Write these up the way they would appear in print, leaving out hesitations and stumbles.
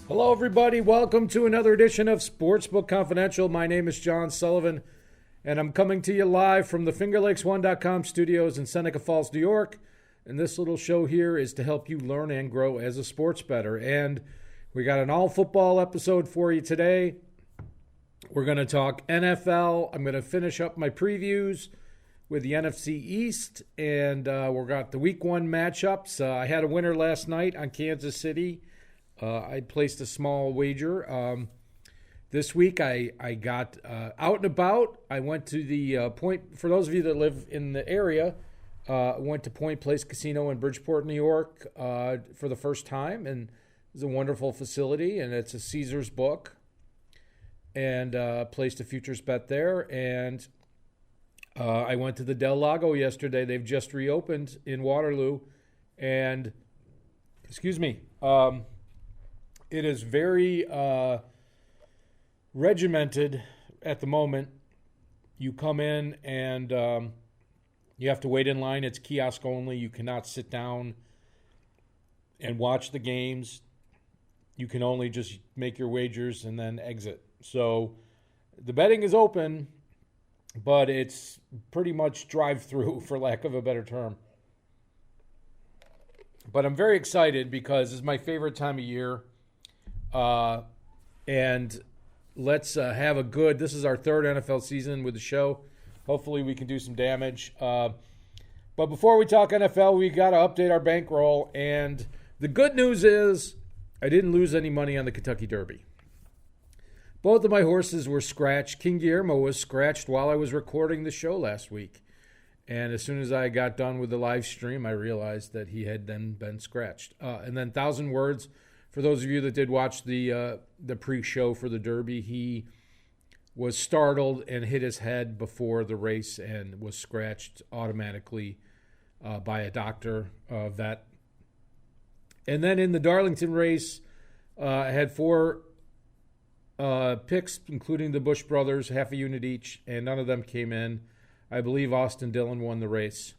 Hello, everybody. Welcome to another edition of Sportsbook Confidential. My name is John Sullivan, and I'm coming to you live from the FingerLakes1.com studios in Seneca Falls, New York. And this little show here is to help you learn and grow as a sports bettor. And we got an all-football episode for you today. We're going to talk NFL. I'm going to finish up my previews with the NFC East, and we've got the Week 1 matchups. I had a winner last night on Kansas City. I placed a small wager. This week I got out and about. I went to the Point, for those of you that live in the area, went to Point Place Casino in Bridgeport, New York for the first time. And it's a wonderful facility, and it's a Caesars book. And placed a futures bet there. And I went to the Del Lago yesterday. They've just reopened in Waterloo. And, it is very regimented at the moment. You come in and you have to wait in line. It's kiosk only. You cannot sit down and watch the games. You can only just make your wagers and then exit. So the betting is open, but it's pretty much drive-through, for lack of a better term. But I'm very excited because it's my favorite time of year. And let's have a good, this is our third NFL season with the show. Hopefully we can do some damage. But before we talk NFL, we got to update our bankroll. And the good news is I didn't lose any money on the Kentucky Derby. Both of my horses were scratched. King Guillermo was scratched while I was recording the show last week. And as soon as I got done with the live stream, I realized that he had then been scratched. And then 1,000 Words, for those of you that did watch the pre-show for the Derby, he was startled and hit his head before the race and was scratched automatically by a doctor, vet. And then in the Darlington race, I had 4 picks, including the Bush brothers, half a unit each, and none of them came in. I believe Austin Dillon won the race.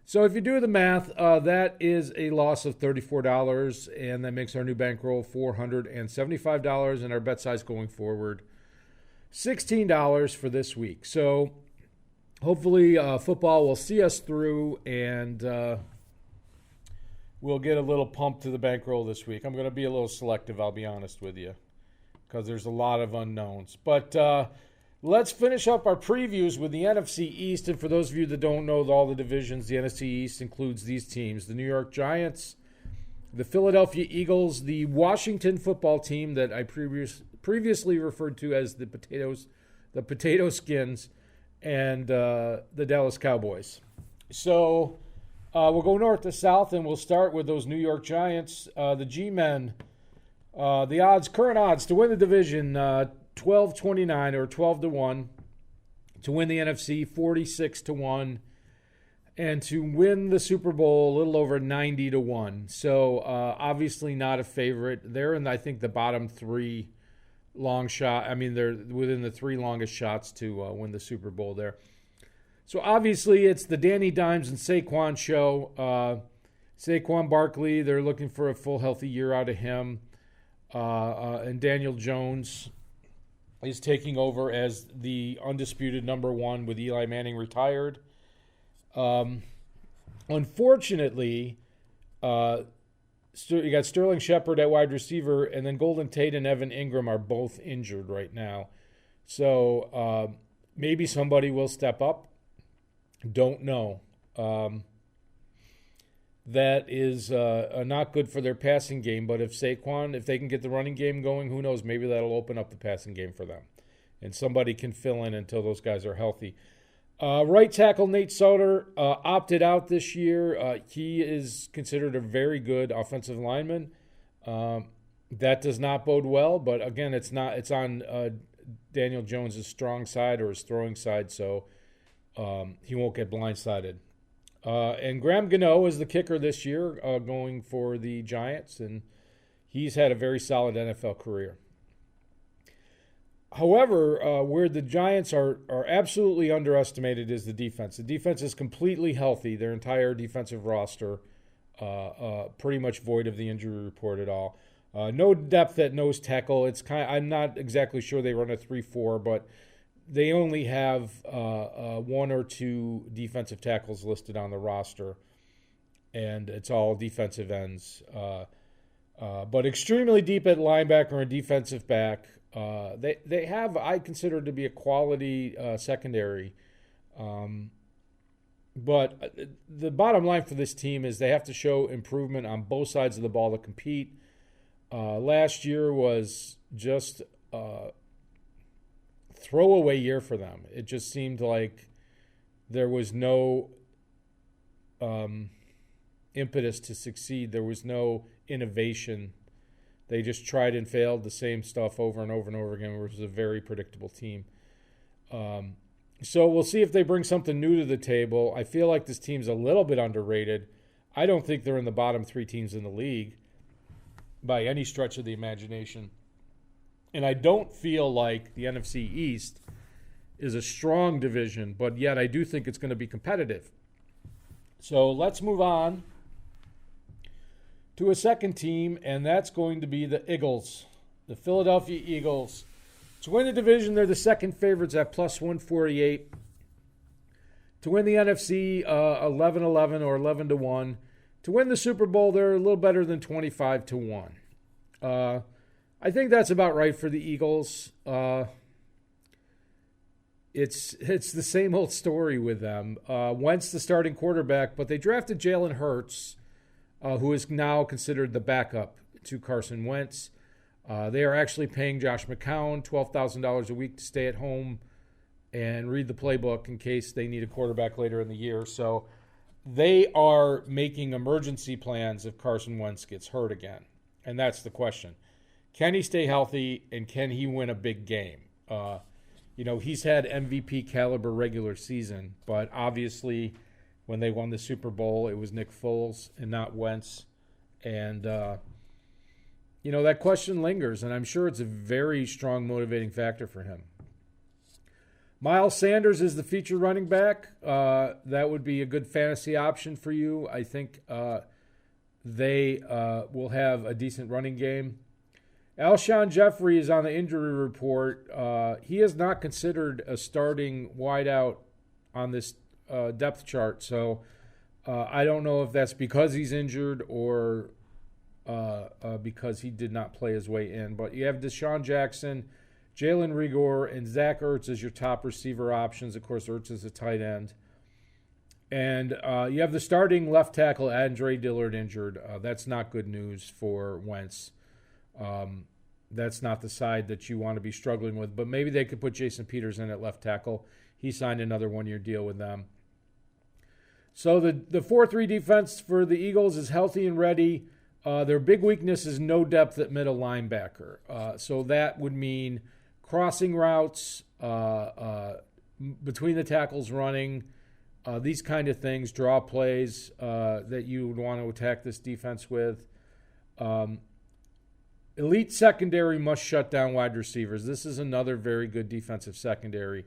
So if you do the math, that is a loss of $34, and that makes our new bankroll $475, and our bet size going forward $16 for this week. So hopefully football will see us through, and we'll get a little pump to the bankroll this week. I'm going to be a little selective, I'll be honest with you, because there's a lot of unknowns. But let's finish up our previews with the NFC East. And for those of you that don't know all the divisions, the NFC East includes these teams: the New York Giants, the Philadelphia Eagles, the Washington football team that I previously referred to as the Potato Skins, and the Dallas Cowboys. So we'll go north to south, and we'll start with those New York Giants, the G-Men. The current odds to win the division, 12-29 or 12-1. To win the NFC, 46-1. And to win the Super Bowl, a little over 90-1. So obviously not a favorite. They're in, I think, the bottom 3 long shot. I mean, they're within the 3 longest shots to win the Super Bowl there. So obviously it's the Danny Dimes and Saquon show. Saquon Barkley, they're looking for a full healthy year out of him. And Daniel Jones is taking over as the undisputed number 1 with Eli Manning retired. Unfortunately, you got Sterling Shepard at wide receiver, and then Golden Tate and Evan Ingram are both injured right now. So maybe somebody will step up. Don't know. That is not good for their passing game. But if they can get the running game going, who knows? Maybe that'll open up the passing game for them. And somebody can fill in until those guys are healthy. Right tackle Nate Solder opted out this year. He is considered a very good offensive lineman. That does not bode well. But again, it's on Daniel Jones' strong side or his throwing side, so he won't get blindsided. And Graham Gano is the kicker this year going for the Giants, and he's had a very solid NFL career. However, where the Giants are absolutely underestimated is the defense. The defense is completely healthy, their entire defensive roster, pretty much void of the injury report at all. No depth at nose tackle. I'm not exactly sure they run a 3-4, but they only have one or two defensive tackles listed on the roster, and it's all defensive ends. But extremely deep at linebacker and defensive back. They have, I consider, to be a quality secondary. But the bottom line for this team is they have to show improvement on both sides of the ball to compete. Last year was just a throwaway year for them. It just seemed like there was no impetus to succeed. There was no innovation. They just tried and failed the same stuff over and over and over again. It was a very predictable team. So we'll see if they bring something new to the table. I feel like this team's a little bit underrated. I don't think they're in the bottom three teams in the league by any stretch of the imagination. And I don't feel like the NFC East is a strong division, but yet I do think it's going to be competitive. So let's move on to a second team, and that's going to be the Eagles, the Philadelphia Eagles. To win the division, they're the second favorites at plus 148. To win the NFC, 11-11 or 11-1. To win the Super Bowl, they're a little better than 25-1. I think that's about right for the Eagles. It's the same old story with them. Wentz, the starting quarterback, but they drafted Jalen Hurts, who is now considered the backup to Carson Wentz. They are actually paying Josh McCown $12,000 a week to stay at home and read the playbook in case they need a quarterback later in the year. So they are making emergency plans if Carson Wentz gets hurt again. And that's the question. Can he stay healthy, and can he win a big game? He's had MVP caliber regular season, but obviously when they won the Super Bowl, it was Nick Foles and not Wentz. And, that question lingers, and I'm sure it's a very strong motivating factor for him. Miles Sanders is the featured running back. That would be a good fantasy option for you. I think they will have a decent running game. Alshon Jeffrey is on the injury report. He is not considered a starting wideout on this depth chart, so I don't know if that's because he's injured or because he did not play his way in. But you have Deshaun Jackson, Jalen Rigor, and Zach Ertz as your top receiver options. Of course, Ertz is a tight end. And you have the starting left tackle, Andre Dillard, injured. That's not good news for Wentz. That's not the side that you want to be struggling with. But maybe they could put Jason Peters in at left tackle. He signed another one-year deal with them. So the 4-3 defense for the Eagles is healthy and ready. Their big weakness is no depth at middle linebacker. So that would mean crossing routes, between the tackles running, these kind of things, draw plays that you would want to attack this defense with. Elite secondary must shut down wide receivers. This is another very good defensive secondary.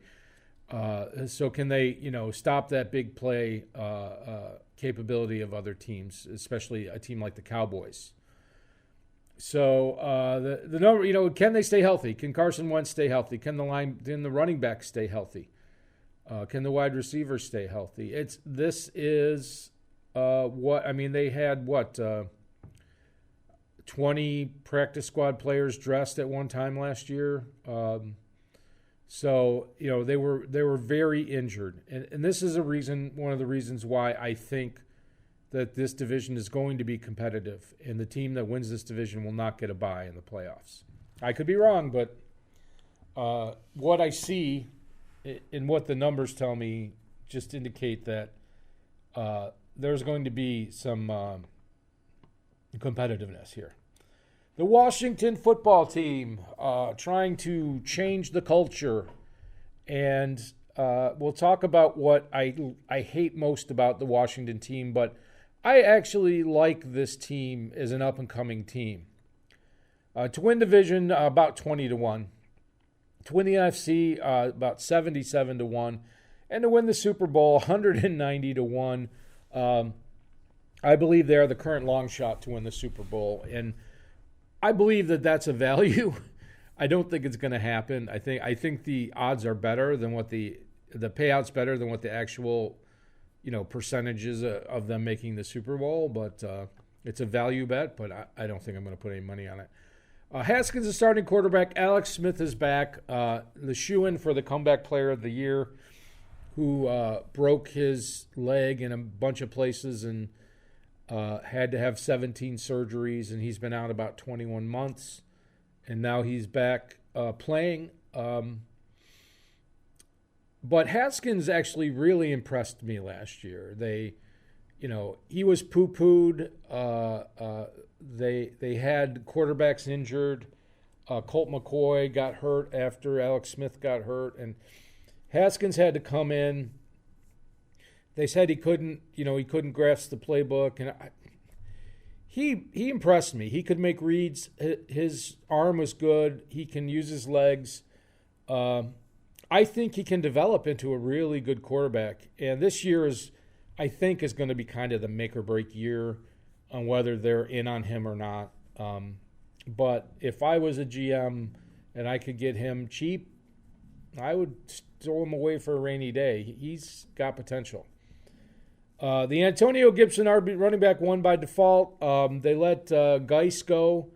So can they, stop that big play capability of other teams, especially a team like the Cowboys? So the number, can they stay healthy? Can Carson Wentz stay healthy? Can the running back stay healthy? Can the wide receivers stay healthy? They had 20 practice squad players dressed at one time last year. So they were very injured. And this is one of the reasons why I think that this division is going to be competitive, and the team that wins this division will not get a bye in the playoffs. I could be wrong, but what I see and what the numbers tell me just indicate that there's going to be some competitiveness here. The Washington football team trying to change the culture. And we'll talk about what I hate most about the Washington team, but I actually like this team as an up-and-coming team. To win division, about 20-1. To win the NFC, about 77-1. And to win the Super Bowl, 190-1. I believe they are the current long shot to win the Super Bowl. And I believe that that's a value. I don't think it's going to happen. I think the odds are better than what the payout's better than what the actual, percentages of them making the Super Bowl. But it's a value bet. But I don't think I'm going to put any money on it. Haskins is starting quarterback. Alex Smith is back. The shoo-in for the comeback player of the year, who broke his leg in a bunch of places and had to have 17 surgeries, and he's been out about 21 months, and now he's back playing. But Haskins actually really impressed me last year. He was poo-pooed. They had quarterbacks injured. Colt McCoy got hurt after Alex Smith got hurt, and Haskins had to come in. They said he couldn't grasp the playbook, and he impressed me. He could make reads. His arm was good. He can use his legs. I think he can develop into a really good quarterback. And this year I think is going to be kind of the make or break year on whether they're in on him or not. But if I was a GM and I could get him cheap, I would throw him away for a rainy day. He's got potential. The Antonio Gibson RB running back won by default. They let Geis go,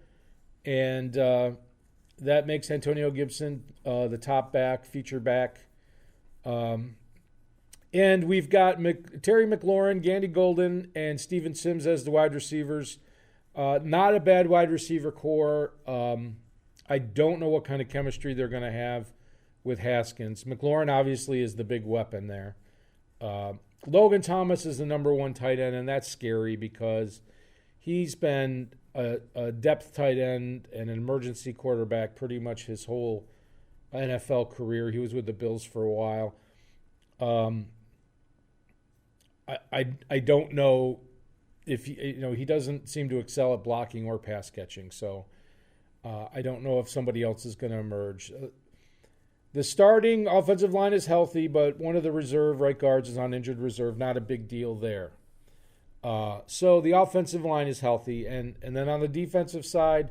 and that makes Antonio Gibson the top back, feature back. And we've got Terry McLaurin, Gandy Golden, and Steven Sims as the wide receivers. Not a bad wide receiver core. I don't know what kind of chemistry they're going to have with Haskins. McLaurin obviously is the big weapon there. Logan Thomas is the number one tight end, and that's scary because he's been a depth tight end and an emergency quarterback pretty much his whole NFL career. He was with the Bills for a while. I don't know if he doesn't seem to excel at blocking or pass catching, so I don't know if somebody else is going to emerge. The starting offensive line is healthy, but one of the reserve right guards is on injured reserve. Not a big deal there. So the offensive line is healthy. And then on the defensive side,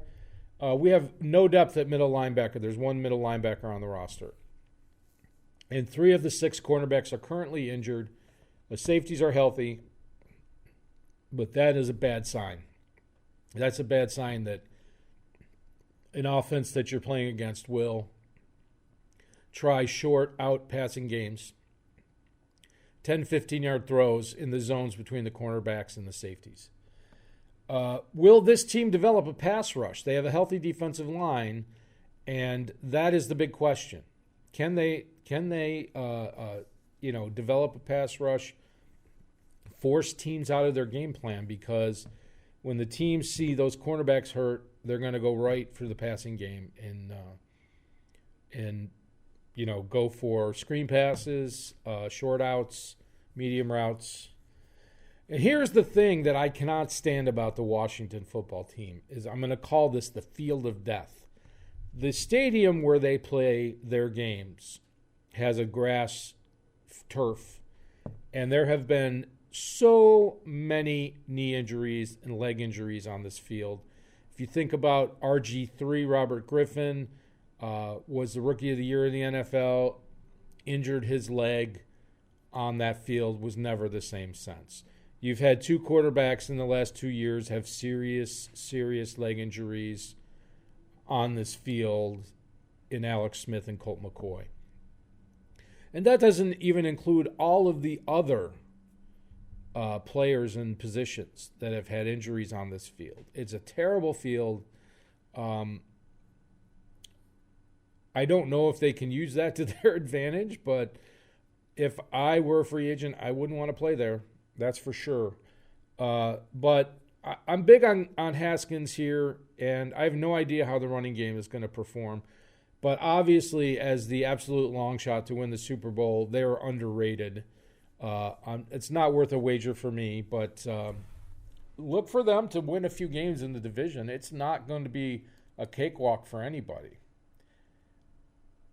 we have no depth at middle linebacker. There's one middle linebacker on the roster. And 3 of the 6 cornerbacks are currently injured. The safeties are healthy, but that is a bad sign. That's a bad sign that an offense that you're playing against will try short out passing games, 10, 15-yard throws in the zones between the cornerbacks and the safeties. Will this team develop a pass rush? They have a healthy defensive line, and that is the big question. Can they develop a pass rush, force teams out of their game plan? Because when the teams see those cornerbacks hurt, they're going to go right for the passing game and go for screen passes, short outs, medium routes. And here's the thing that I cannot stand about the Washington football team is I'm going to call this the field of death. The stadium where they play their games has a grass turf, and there have been so many knee injuries and leg injuries on this field. If you think about RG3, Robert Griffin, was the rookie of the year in the NFL, injured his leg on that field, was never the same since. You've had 2 quarterbacks in the last 2 years have serious leg injuries on this field in Alex Smith and Colt McCoy. And that doesn't even include all of the other players and positions that have had injuries on this field. It's a terrible field. I don't know if they can use that to their advantage, but if I were a free agent, I wouldn't want to play there. That's for sure. But I'm big on Haskins here, and I have no idea how the running game is going to perform. But obviously, as the absolute long shot to win the Super Bowl, they're underrated. It's not worth a wager for me, but look for them to win a few games in the division. It's not going to be a cakewalk for anybody.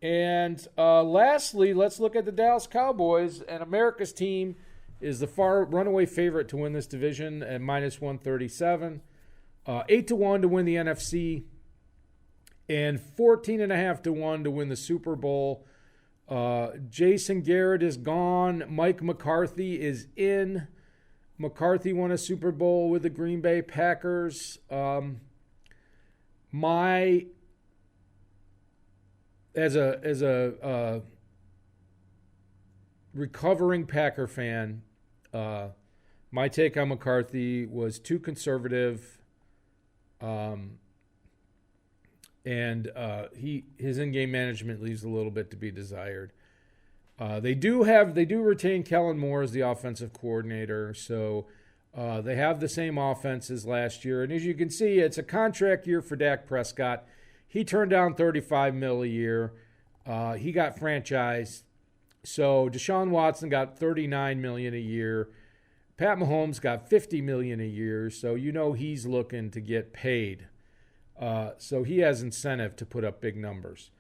And lastly, let's look at the Dallas Cowboys. And America's team is the far runaway favorite to win this division at minus 137. 8-1 to win the NFC, and 14.5-1 to win the Super Bowl. Jason Garrett is gone. Mike McCarthy is in. McCarthy won a Super Bowl with the Green Bay Packers. As a recovering Packer fan, my take on McCarthy was too conservative, and his in-game management leaves a little bit to be desired. They do retain Kellen Moore as the offensive coordinator, so they have the same offense as last year. And as you can see, it's a contract year for Dak Prescott. He turned down $35 million a year. He got franchised. So Deshaun Watson got $39 million a year. Pat Mahomes got $50 million a year. So he's looking to get paid. So he has incentive to put up big numbers.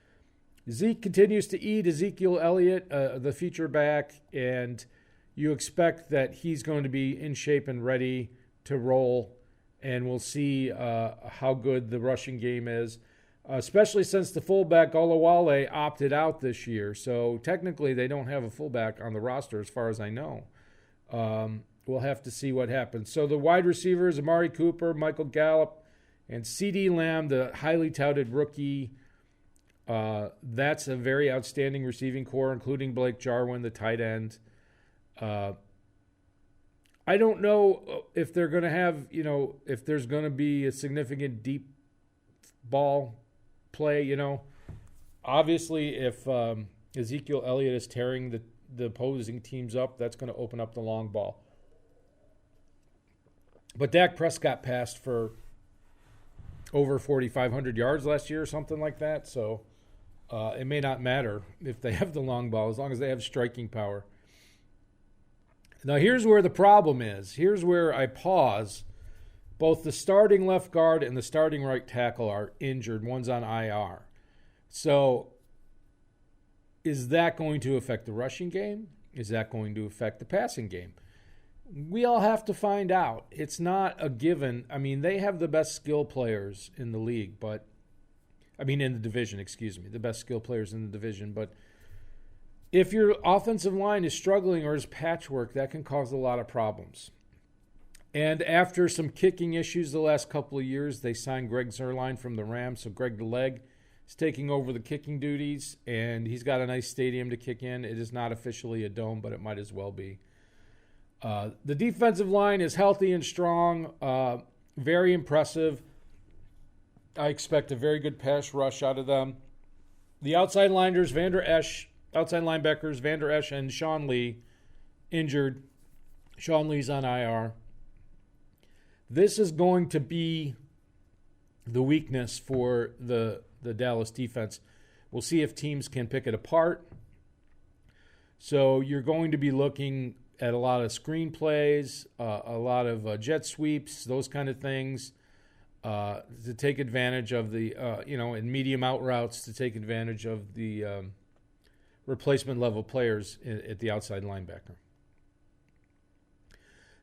Zeke continues to eat. Ezekiel Elliott, the feature back, and you expect that he's going to be in shape and ready to roll. And we'll see how good the rushing game is. Especially since the fullback, Olawale, opted out this year. So technically they don't have a fullback on the roster as far as I know. We'll have to see what happens. So the wide receivers, Amari Cooper, Michael Gallup, and CeeDee Lamb, the highly touted rookie. That's a very outstanding receiving core, including Blake Jarwin, the tight end. I don't know if they're going to have, if there's going to be a significant deep ball play, Obviously, if Ezekiel Elliott is tearing the opposing teams up, that's going to open up the long ball. But Dak Prescott passed for over 4,500 yards last year or something like that, so it may not matter if they have the long ball as long as they have striking power. Now, here's where the problem is. Here's where I pause. Both the starting left guard and the starting right tackle are injured. One's on IR. So is that going to affect the rushing game? Is that going to affect the passing game? We all have to find out. It's not a given. I mean, they have the best skill players in the league, in the division, the best skill players in the division. But if your offensive line is struggling or is patchwork, that can cause a lot of problems. And after some kicking issues the last couple of years, they signed Greg Zuerlein from the Rams. So Greg the Leg is taking over the kicking duties, and he's got a nice stadium to kick in. It is not officially a dome, but it might as well be. The defensive line is healthy and strong, very impressive. I expect a very good pass rush out of them. The outside linebackers, Vander Esch and Sean Lee, injured. Sean Lee's on IR. This is going to be the weakness for the Dallas defense. We'll see if teams can pick it apart. So you're going to be looking at a lot of screen plays, a lot of jet sweeps, those kind of things, to take advantage of the, in medium out routes, to take advantage of the replacement level players at the outside linebacker.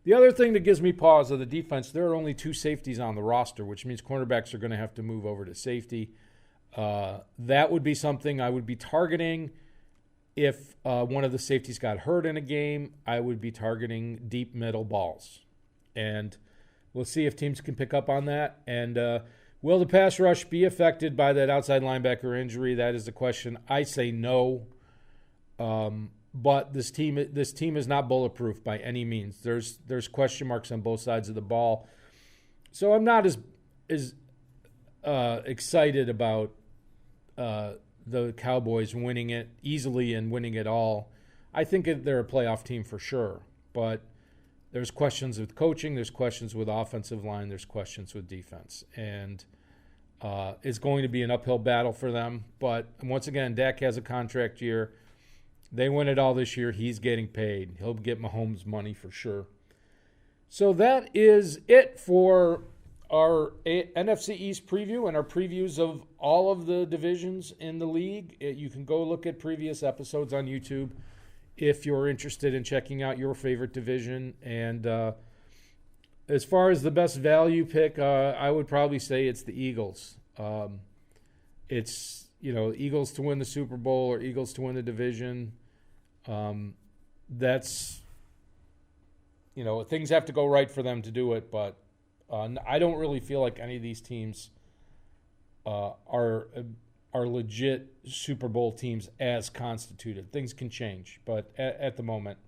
The other thing that gives me pause of the defense, there are only 2 safeties on the roster, which means cornerbacks are going to have to move over to safety. That would be something I would be targeting. If one of the safeties got hurt in a game, I would be targeting deep middle balls. And we'll see if teams can pick up on that. And will the pass rush be affected by that outside linebacker injury? That is the question. I say no. But this team is not bulletproof by any means. There's question marks on both sides of the ball. So I'm not as excited about the Cowboys winning it easily and winning it all. I think they're a playoff team for sure. But there's questions with coaching. There's questions with offensive line. There's questions with defense. And it's going to be an uphill battle for them. But once again, Dak has a contract year. They win it all this year. He's getting paid. He'll get Mahomes money for sure. So that is it for our NFC East preview and our previews of all of the divisions in the league. You can go look at previous episodes on YouTube if you're interested in checking out your favorite division. And As far as the best value pick, I would probably say it's the Eagles. It's, Eagles to win the Super Bowl or Eagles to win the division. That's, things have to go right for them to do it, but I don't really feel like any of these teams are legit Super Bowl teams as constituted. Things can change, but at the moment.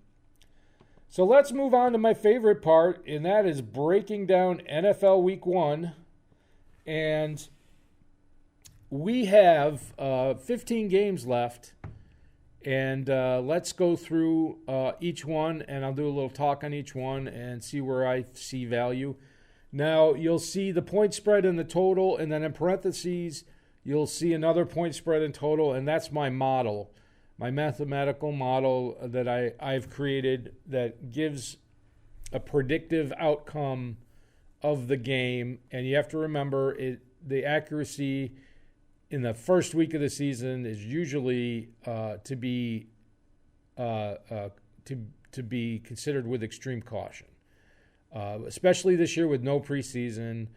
So let's move on to my favorite part, and that is breaking down NFL Week 1. And we have 15 games left, and let's go through each one, and I'll do a little talk on each one and see where I see value. Now, you'll see the point spread and the total, and then in parentheses, you'll see another point spread and total, and that's my model, my mathematical model that I've created that gives a predictive outcome of the game. And you have to remember, the accuracy in the first week of the season is usually to be considered with extreme caution, especially this year with no preseason.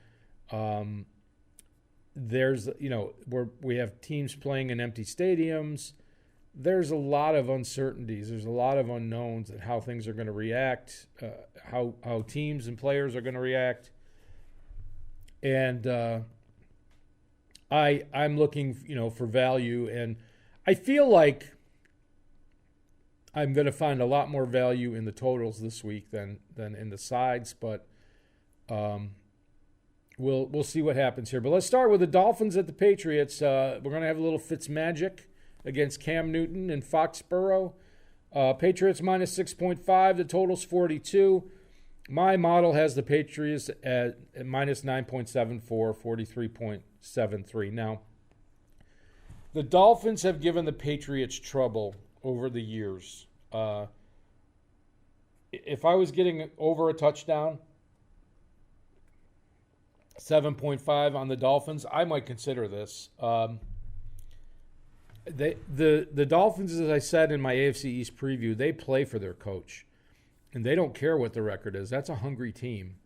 There's, we have teams playing in empty stadiums. There's a lot of uncertainties. There's a lot of unknowns and how things are going to react, how teams and players are going to react. And I'm looking, for value, and I feel like I'm going to find a lot more value in the totals this week than in the sides, but we'll see what happens here. But let's start with the Dolphins at the Patriots. We're going to have a little Fitzmagic against Cam Newton in Foxborough. Patriots minus 6.5. The total's 42. My model has the Patriots at minus 9.74, 43.73. Now, the Dolphins have given the Patriots trouble over the years. If I was getting over a touchdown, 7.5 on the Dolphins, I might consider this. The Dolphins, as I said in my AFC East preview, they play for their coach, and they don't care what the record is. That's a hungry team.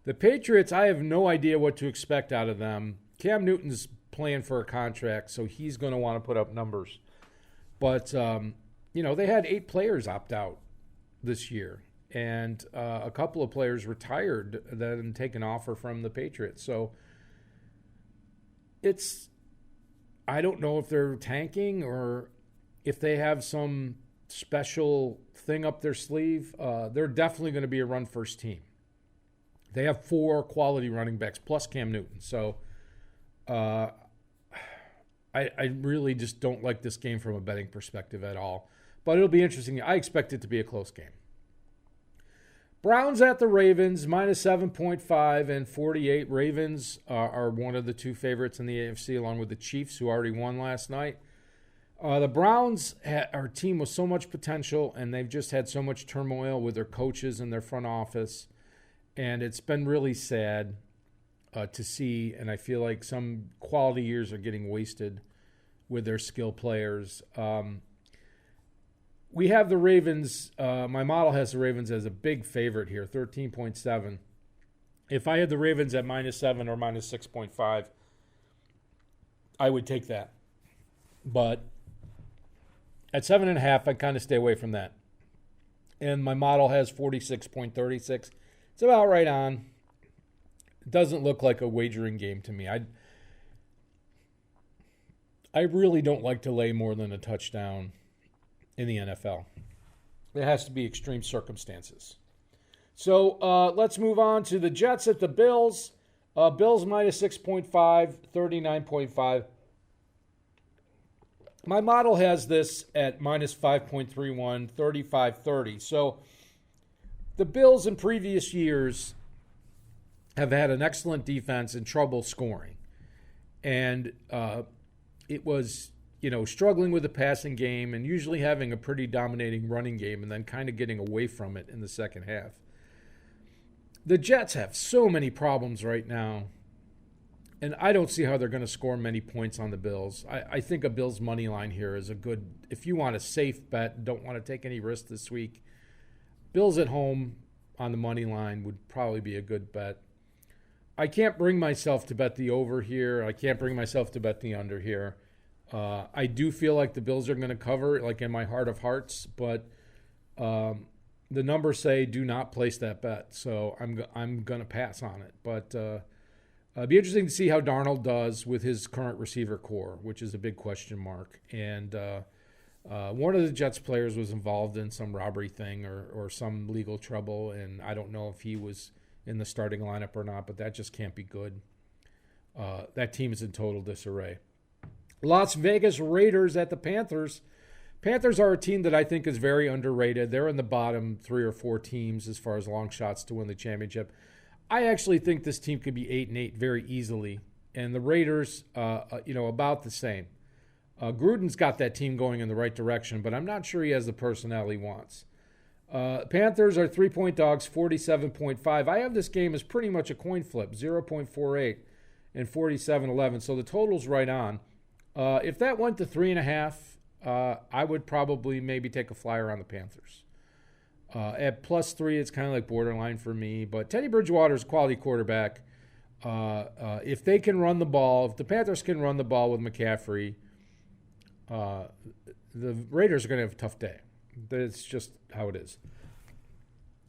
The Patriots, I have no idea what to expect out of them. Cam Newton's playing for a contract, so he's going to want to put up numbers. But, they had 8 players opt out this year, and a couple of players retired then take an offer from the Patriots. So I don't know if they're tanking or if they have some special thing up their sleeve. They're definitely going to be a run-first team. They have 4 quality running backs plus Cam Newton. So I really just don't like this game from a betting perspective at all. But it'll be interesting. I expect it to be a close game. Browns at the Ravens, minus 7.5 and 48. Ravens are one of the 2 favorites in the AFC, along with the Chiefs, who already won last night. The Browns are a team with so much potential, and they've just had so much turmoil with their coaches and their front office. And it's been really sad to see, and I feel like some quality years are getting wasted with their skill players. We have the Ravens. My model has the Ravens as a big favorite here, 13.7. If I had the Ravens at minus 7 or minus 6.5, I would take that. But at 7.5, I kind of stay away from that. And my model has 46.36. It's about right on. It doesn't look like a wagering game to me. I really don't like to lay more than a touchdown in the NFL. It has to be extreme circumstances. So let's move on to the Jets at the Bills. Bills minus 6.5, 39.5. My model has this at minus 5.31, 35.30. So the Bills in previous years have had an excellent defense and trouble scoring. And it was struggling with the passing game and usually having a pretty dominating running game and then kind of getting away from it in the second half. The Jets have so many problems right now, and I don't see how they're going to score many points on the Bills. I think a Bills money line here is a good, if you want a safe bet, don't want to take any risk this week. Bills at home, on the money line would probably be a good bet. I can't bring myself to bet the over here. I can't bring myself to bet the under here. I do feel like the Bills are going to cover, like in my heart of hearts, but the numbers say do not place that bet. So I'm going to pass on it. But it'd be interesting to see how Darnold does with his current receiver core, which is a big question mark. And one of the Jets players was involved in some robbery thing or some legal trouble, and I don't know if he was in the starting lineup or not, but that just can't be good. That team is in total disarray. Las Vegas Raiders at the Panthers. Panthers are a team that I think is very underrated. They're in the bottom 3 or 4 teams as far as long shots to win the championship. I actually think this team could be 8-8 very easily, and the Raiders, about the same. Gruden's got that team going in the right direction, but I'm not sure he has the personnel he wants. Panthers are 3-point dogs, 47.5. I have this game as pretty much a coin flip, 0.48 and 47.11, so the total's right on. If that went to 3.5, I would probably maybe take a flyer on the Panthers. At +3, it's kind of like borderline for me, but Teddy Bridgewater is a quality quarterback. If they can run the ball, if the Panthers can run the ball with McCaffrey, the Raiders are going to have a tough day. That's just how it is.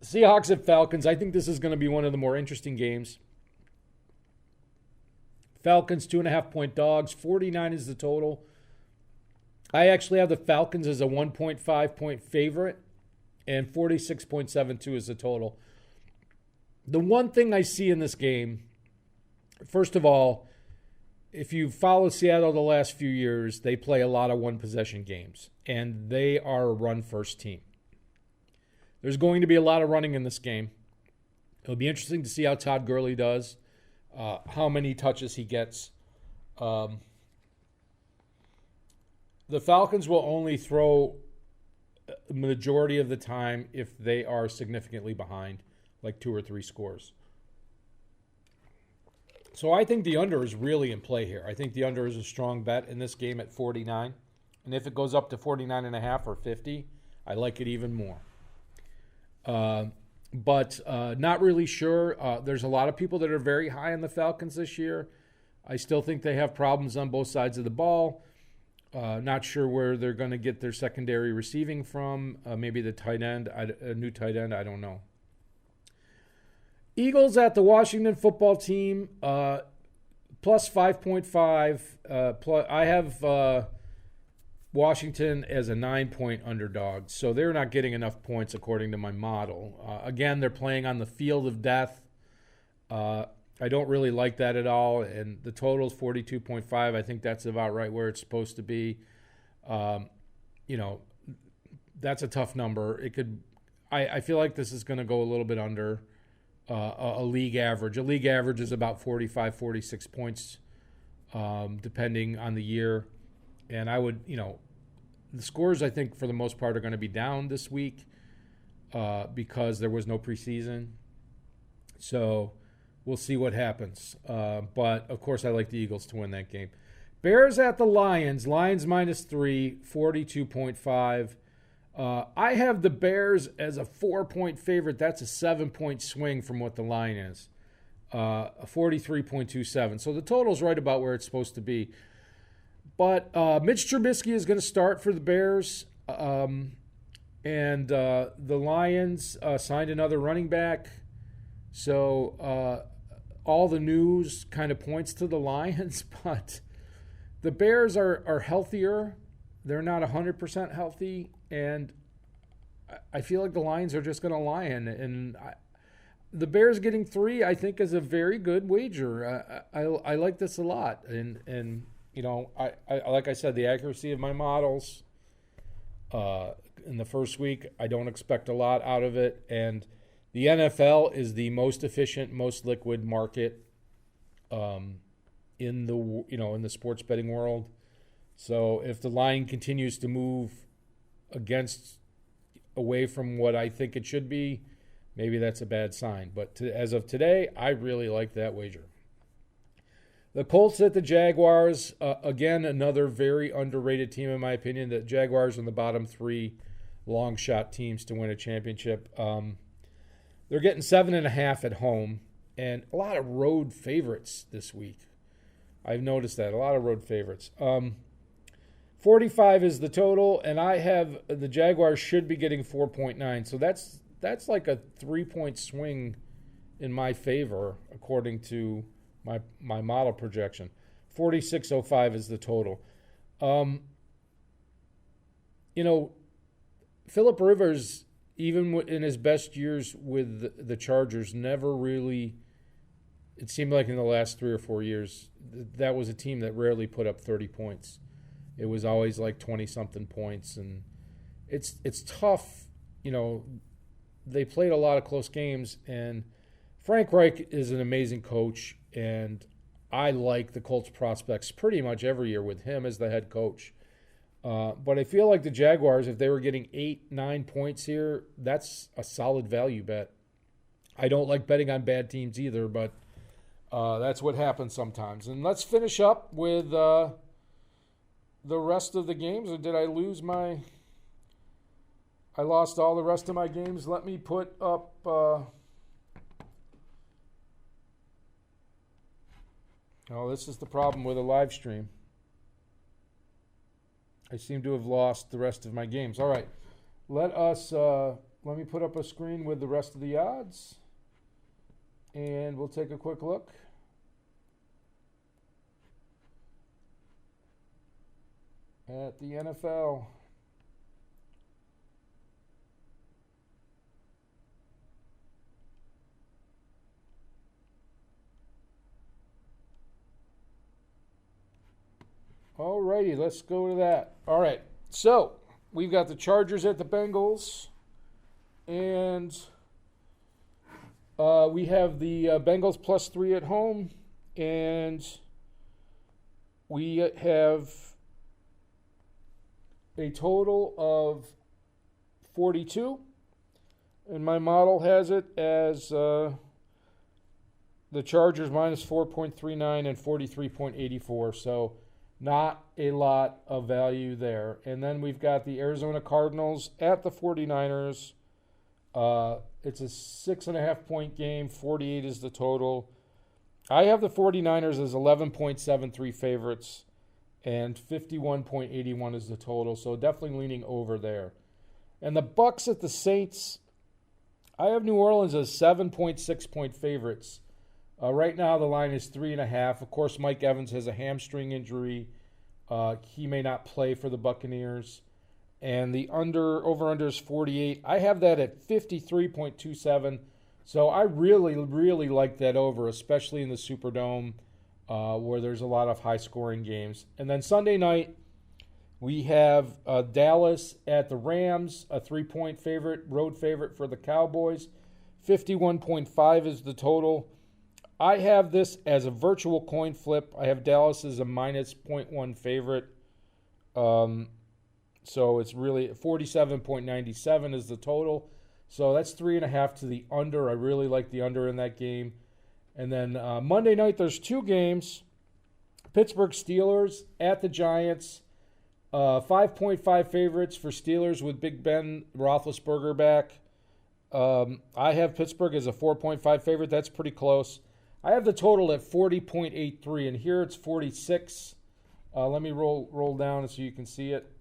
Seahawks at Falcons. I think this is going to be one of the more interesting games. Falcons 2.5-point dogs. 49 is the total. I actually have the Falcons as a 1.5-point favorite, and 46.72 is the total. The one thing I see in this game, first of all, if you follow Seattle the last few years, they play a lot of one-possession games, and they are a run-first team. There's going to be a lot of running in this game. It'll be interesting to see how Todd Gurley does, how many touches he gets. The Falcons will only throw the majority of the time if they are significantly behind, like 2 or 3 scores. So I think the under is really in play here. I think the under is a strong bet in this game at 49. And if it goes up to 49.5 or 50, I like it even more. But not really sure. There's a lot of people that are very high on the Falcons this year. I still think they have problems on both sides of the ball. Not sure where they're going to get their secondary receiving from. Maybe the tight end, a new tight end, I don't know. Eagles at the Washington football team, plus 5.5. I have Washington as a 9-point underdog, so they're not getting enough points according to my model. Again, they're playing on the field of death. I don't really like that at all, and the total is 42.5. I think that's about right where it's supposed to be. That's a tough number. It could. I feel like this is going to go a little bit under a league average. A league average is about 45, 46 points, depending on the year. And I would, the scores I think for the most part are going to be down this week because there was no preseason. So we'll see what happens. But, of course, I like the Eagles to win that game. Bears at the Lions. Lions -3, 42.5. I have the Bears as a 4-point favorite. That's a 7-point swing from what the line is. 43.27. So the total's right about where it's supposed to be. But Mitch Trubisky is going to start for the Bears. And the Lions signed another running back. So all the news kind of points to the Lions. But the Bears are healthier. They're not 100% healthy. And I feel like the Lions are just going to lion. And the Bears getting 3, I think, is a very good wager. I like this a lot. And I like I said, the accuracy of my models in the first week, I don't expect a lot out of it. And the NFL is the most efficient, most liquid market in the sports betting world. So if the line continues to move away from what I think it should be, maybe that's a bad sign. But as of today, I really like that wager. The Colts at the Jaguars, again, another very underrated team in my opinion. The Jaguars are in the bottom 3 long shot teams to win a championship. They're getting 7.5 at home, and a lot of road favorites this week. I've noticed that, a lot of road favorites. 45 is the total, and I have the Jaguars should be getting 4.9. So that's like a 3-point swing in my favor, according to my model projection. 46.05 is the total. Phillip Rivers, even in his best years with the Chargers, never really, it seemed like in the last 3 or 4 years, that was a team that rarely put up 30 points. It was always like 20-something points, and it's tough. They played a lot of close games, and Frank Reich is an amazing coach, and I like the Colts prospects pretty much every year with him as the head coach. But I feel like the Jaguars, if they were getting 8-9 points here, that's a solid value bet. I don't like betting on bad teams either, but that's what happens sometimes. And let's finish up with the rest of the games. Or did I lose I lost all the rest of my games. Let me put up this is the problem with a live stream. I seem to have lost the rest of my games. All right. Let me put up a screen with the rest of the odds, and we'll take a quick look. At the NFL. All righty, let's go to that. All right, so we've got the Chargers at the Bengals, and we have the Bengals +3 at home, and we have a total of 42, and my model has it as the Chargers -4.39 and 43.84, so not a lot of value there. And then we've got the Arizona Cardinals at the 49ers. It's a 6.5-point game. 48 is the total. I have the 49ers as 11.73 favorites, and 51.81 is the total. So definitely leaning over there. And the Bucs at the Saints, I have New Orleans as 7.6-point favorites. Right now, the line is 3.5. Of course, Mike Evans has a hamstring injury. He may not play for the Buccaneers. And the over-under is 48. I have that at 53.27. So I really, really like that over, especially in the Superdome, where there's a lot of high-scoring games. And then Sunday night, we have Dallas at the Rams, a 3-point favorite, road favorite for the Cowboys. 51.5 is the total. I have this as a virtual coin flip. I have Dallas as a -0.1 favorite. So it's really 47.97 is the total. So that's 3.5 to the under. I really like the under in that game. And then Monday night, there's 2 games. Pittsburgh Steelers at the Giants. 5.5 favorites for Steelers with Big Ben Roethlisberger back. I have Pittsburgh as a 4.5 favorite. That's pretty close. I have the total at 40.83, and here it's 46. Let me roll down so you can see it.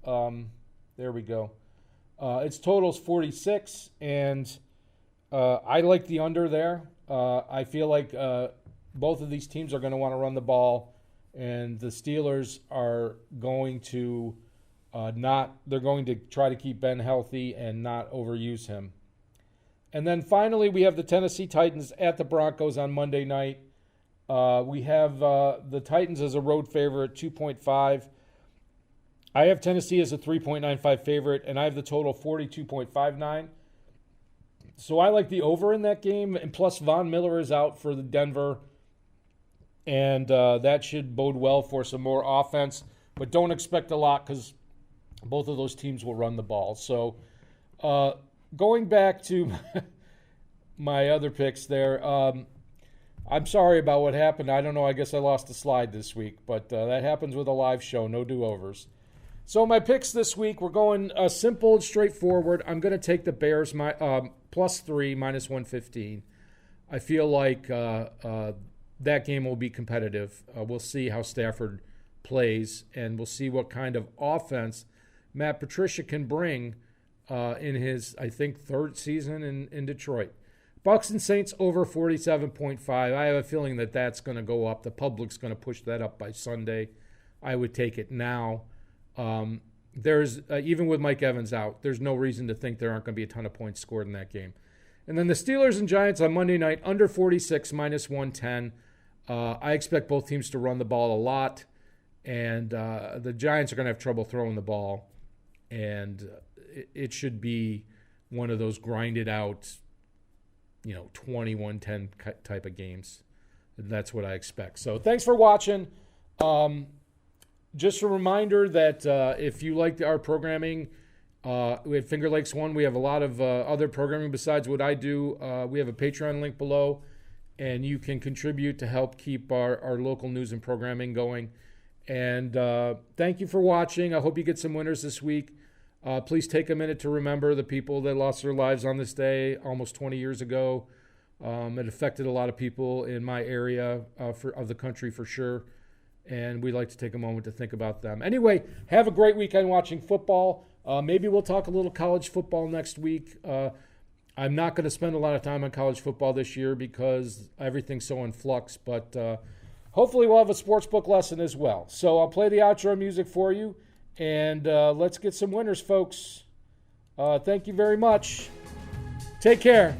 There we go. Its total's 46, and I like the under there. I feel like both of these teams are going to want to run the ball, and the Steelers are going to they're going to try to keep Ben healthy and not overuse him. And then finally, we have the Tennessee Titans at the Broncos on Monday night. We have the Titans as a road favorite, 2.5. I have Tennessee as a 3.95 favorite, and I have the total 42.59. So I like the over in that game, and plus Von Miller is out for the Denver, and that should bode well for some more offense. But don't expect a lot because both of those teams will run the ball. So going back to my other picks there, I'm sorry about what happened. I don't know. I guess I lost a slide this week, but that happens with a live show. No do-overs. So my picks this week, we're going simple and straightforward. I'm going to take the Bears +3, -115. I feel like that game will be competitive. We'll see how Stafford plays, and we'll see what kind of offense Matt Patricia can bring in his, I think, third season in Detroit. Bucks and Saints over 47.5. I have a feeling that that's going to go up. The public's going to push that up by Sunday. I would take it now. There's even with Mike Evans out, there's no reason to think there aren't going to be a ton of points scored in that game. And then the Steelers and Giants on Monday night, under 46, -110. I expect both teams to run the ball a lot, and the Giants are going to have trouble throwing the ball, and it should be one of those grinded out, 21-10 type of games. That's what I expect. So thanks for watching. Just a reminder that if you like our programming, we have Finger Lakes One. We have a lot of other programming besides what I do. We have a Patreon link below, and you can contribute to help keep our local news and programming going. And thank you for watching. I hope you get some winners this week. Please take a minute to remember the people that lost their lives on this day almost 20 years ago. It affected a lot of people in my area of the country for sure. And we'd like to take a moment to think about them. Anyway, have a great weekend watching football. Maybe we'll talk a little college football next week. I'm not going to spend a lot of time on college football this year because everything's so in flux. But hopefully we'll have a sportsbook lesson as well. So I'll play the outro music for you. And let's get some winners, folks. Thank you very much. Take care.